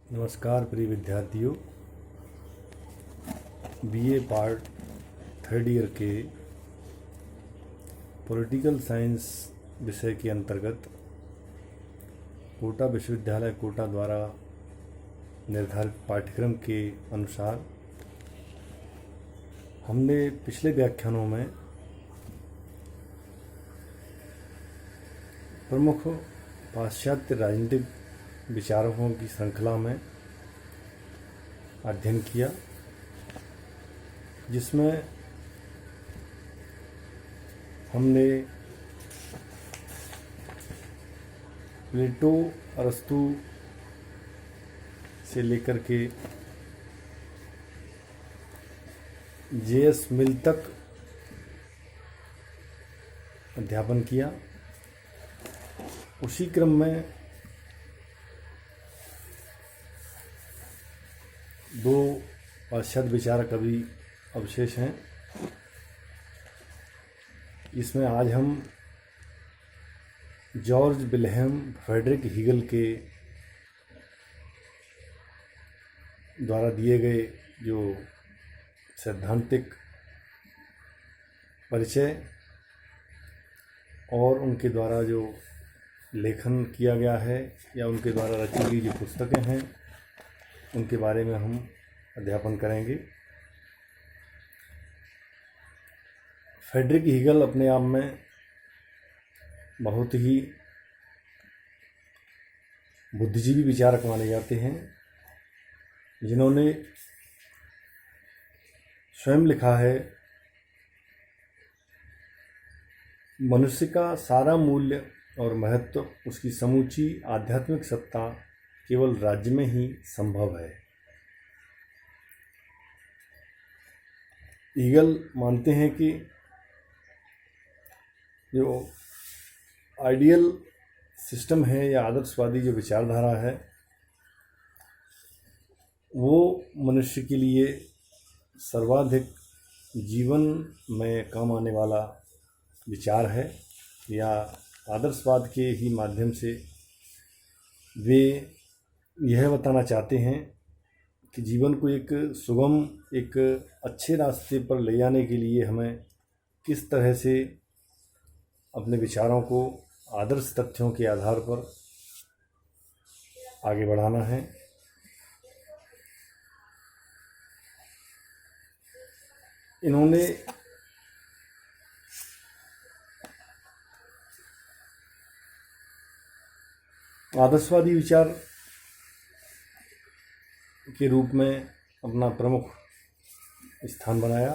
नमस्कार प्रिय विद्यार्थियों। बीए पार्ट थर्ड ईयर के पॉलिटिकल साइंस विषय के अंतर्गत कोटा विश्वविद्यालय कोटा द्वारा निर्धारित पाठ्यक्रम के अनुसार हमने पिछले व्याख्यानों में प्रमुख पाश्चात्य राजनीतिक विचारकों की श्रृंखला में अध्ययन किया, जिसमें हमने प्लेटो, अरस्तू से लेकर के जे.एस. मिल तक अध्यापन किया। उसी क्रम में दो पाश्चात्य विचारक अभी अवशेष हैं। इसमें आज हम जॉर्ज विल्हेम फ्रेडरिक हीगल के द्वारा दिए गए जो सैद्धांतिक परिचय और उनके द्वारा जो लेखन किया गया है या उनके द्वारा रची गई जो पुस्तकें हैं उनके बारे में हम अध्यापन करेंगे। फ्रेडरिक हीगल अपने आप में बहुत ही बुद्धिजीवी विचारक माने जाते हैं, जिन्होंने स्वयं लिखा है, मनुष्य का सारा मूल्य और महत्व, उसकी समूची आध्यात्मिक सत्ता केवल राज्य में ही संभव है। हीगल मानते हैं कि जो आइडियल सिस्टम है या आदर्शवादी जो विचारधारा है वो मनुष्य के लिए सर्वाधिक जीवन में काम आने वाला विचार है, या आदर्शवाद के ही माध्यम से वे यह बताना चाहते हैं कि जीवन को एक सुगम, एक अच्छे रास्ते पर ले जाने के लिए हमें किस तरह से अपने विचारों को आदर्श तथ्यों के आधार पर आगे बढ़ाना है। इन्होंने आदर्शवादी विचार के रूप में अपना प्रमुख स्थान बनाया।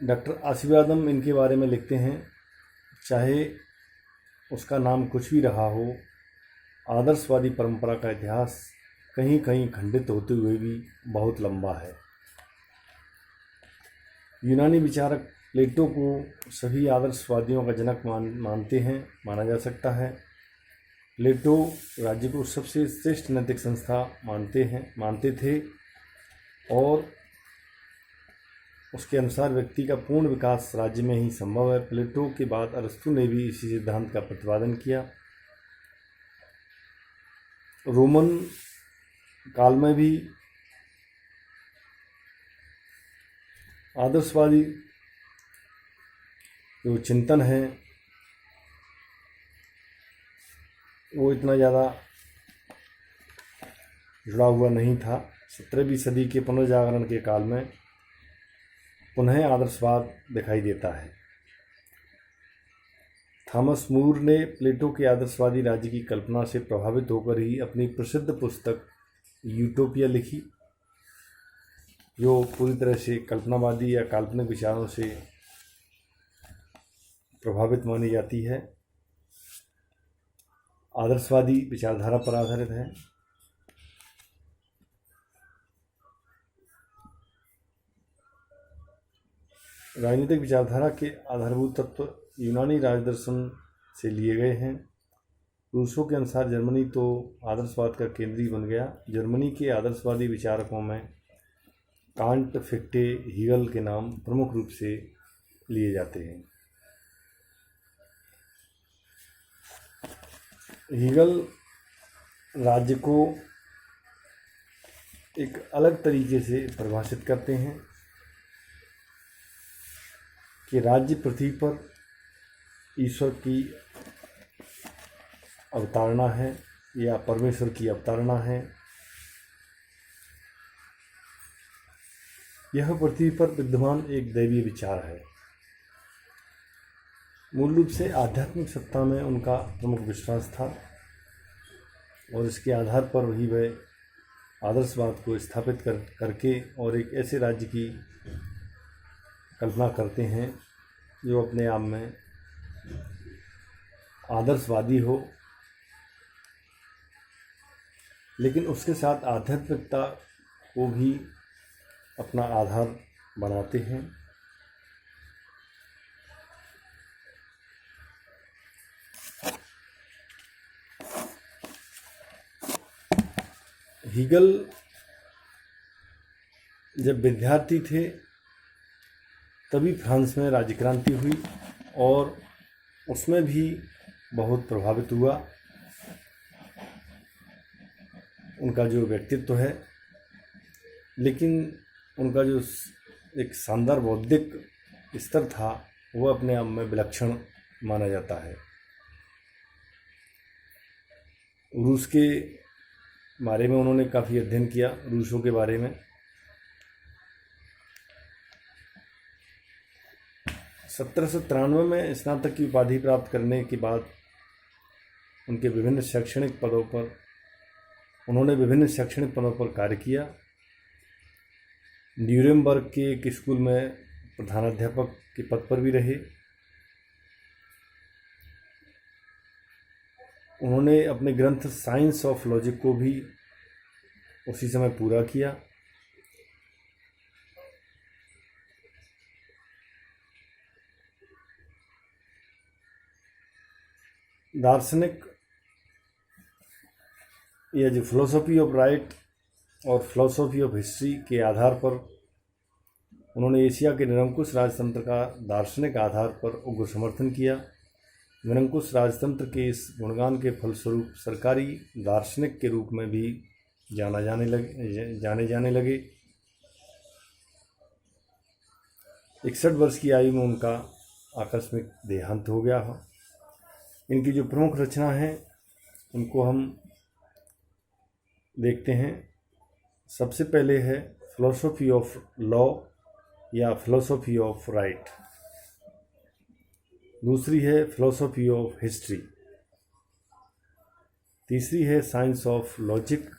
डॉक्टर आशीर्वादम इनके बारे में लिखते हैं, चाहे उसका नाम कुछ भी रहा हो, आदर्शवादी परंपरा का इतिहास कहीं कहीं खंडित होते हुए भी बहुत लंबा है। यूनानी विचारक प्लेटो को सभी आदर्शवादियों का जनक माना जा सकता है। प्लेटो राज्य को सबसे श्रेष्ठ नैतिक संस्था मानते थे और उसके अनुसार व्यक्ति का पूर्ण विकास राज्य में ही संभव है। प्लेटो के बाद अरस्तू ने भी इसी सिद्धांत का प्रतिपादन किया। रोमन काल में भी आदर्शवादी जो चिंतन है वो इतना ज़्यादा जुड़ा हुआ नहीं था। 17वीं सदी के पुनर्जागरण के काल में पुनः आदर्शवाद दिखाई देता है। थॉमस मूर ने प्लेटो के आदर्शवादी राज्य की कल्पना से प्रभावित होकर ही अपनी प्रसिद्ध पुस्तक यूटोपिया लिखी, जो पूरी तरह से कल्पनावादी या काल्पनिक विचारों से प्रभावित मानी जाती है, आदर्शवादी विचारधारा पर आधारित है। राजनीतिक विचारधारा के आधारभूत तत्व यूनानी राजदर्शन से लिए गए हैं। रूसो के अनुसार जर्मनी तो आदर्शवाद का केंद्र बन गया। जर्मनी के आदर्शवादी विचारकों में कांट, फिक्टे, हीगल के नाम प्रमुख रूप से लिए जाते हैं। हीगल राज्य को एक अलग तरीके से परिभाषित करते हैं कि राज्य पृथ्वी पर ईश्वर की अवतारणा है या परमेश्वर की अवतारणा है। यह पृथ्वी पर विद्यमान एक दैवीय विचार है। मूल रूप से आध्यात्मिक सत्ता में उनका प्रमुख विश्वास था और इसके आधार पर ही वह आदर्शवाद को स्थापित करके और एक ऐसे राज्य की कल्पना करते हैं जो अपने आप में आदर्शवादी हो, लेकिन उसके साथ आध्यात्मिकता को भी अपना आधार बनाते हैं। हीगल जब विद्यार्थी थे तभी फ्रांस में राज्य क्रांति हुई और उसमें भी बहुत प्रभावित हुआ। उनका जो व्यक्तित्व है, लेकिन उनका जो एक शानदार बौद्धिक स्तर था वह अपने आप में विलक्षण माना जाता है। रूस के बारे में उन्होंने काफ़ी अध्ययन किया, रूसों के बारे में। 1793 में स्नातक की उपाधि प्राप्त करने के बाद उन्होंने विभिन्न शैक्षणिक पदों पर कार्य किया। न्यूरेमबर्ग के एक स्कूल में प्रधानाध्यापक के पद पर भी रहे। उन्होंने अपने ग्रंथ साइंस ऑफ लॉजिक को भी उसी समय पूरा किया। दार्शनिक या जो फिलोसॉफी ऑफ राइट और फिलोसॉफी ऑफ हिस्ट्री के आधार पर उन्होंने एशिया के निरंकुश राजतंत्र का दार्शनिक आधार पर उग्र समर्थन किया। निरंकुश राजतंत्र के इस गुणगान के फलस्वरूप सरकारी दार्शनिक के रूप में भी जाने जाने लगे। 61 वर्ष की आयु में उनका आकस्मिक देहांत हो गया। इनकी जो प्रमुख रचना है उनको हम देखते हैं। सबसे पहले है फिलोसॉफी ऑफ लॉ या फिलोसॉफी ऑफ राइट। दूसरी है फिलोसॉफी ऑफ हिस्ट्री। तीसरी है साइंस ऑफ लॉजिक।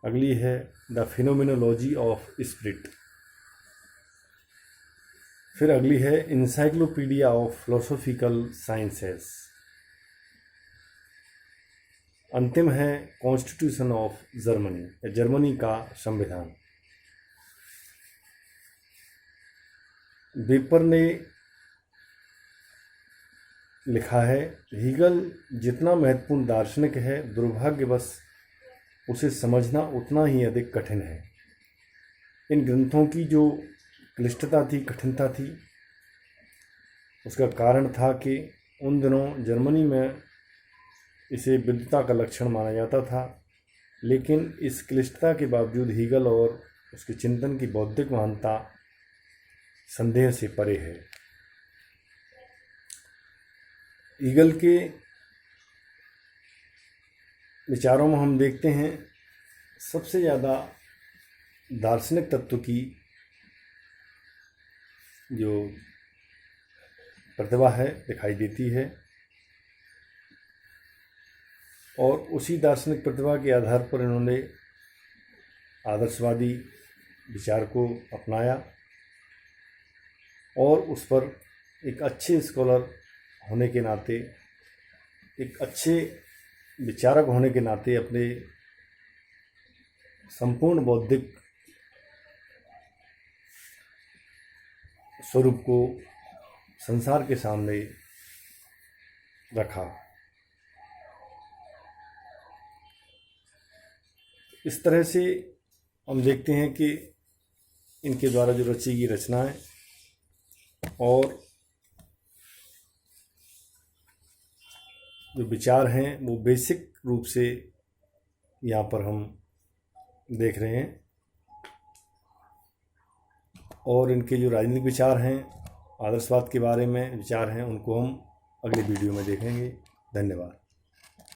अगली है द फिनोमिनोलॉजी ऑफ स्पिरिट। फिर अगली है इंसाइक्लोपीडिया ऑफ फिलोसॉफिकल साइंसेस। अंतिम है कॉन्स्टिट्यूशन ऑफ जर्मनी, जर्मनी का संविधान। वेपर ने लिखा है, हीगल जितना महत्वपूर्ण दार्शनिक है, दुर्भाग्यवश उसे समझना उतना ही अधिक कठिन है। इन ग्रंथों की जो क्लिष्टता थी, कठिनता थी, उसका कारण था कि उन दिनों जर्मनी में इसे विद्वता का लक्षण माना जाता था। लेकिन इस क्लिष्टता के बावजूद हीगल और उसके चिंतन की बौद्धिक महानता संदेह से परे है। हीगल के विचारों में हम देखते हैं सबसे ज़्यादा दार्शनिक तत्व की जो प्रतिभा है दिखाई देती है और उसी दार्शनिक प्रतिभा के आधार पर इन्होंने आदर्शवादी विचार को अपनाया और उस पर एक अच्छे स्कॉलर होने के नाते, एक अच्छे विचारक होने के नाते अपने संपूर्ण बौद्धिक स्वरूप को संसार के सामने रखा। इस तरह से हम देखते हैं कि इनके द्वारा जो रची गई रचनाएं और जो विचार हैं वो बेसिक रूप से यहाँ पर हम देख रहे हैं, और इनके जो राजनीतिक विचार हैं, आदर्शवाद के बारे में विचार हैं, उनको हम अगले वीडियो में देखेंगे। धन्यवाद।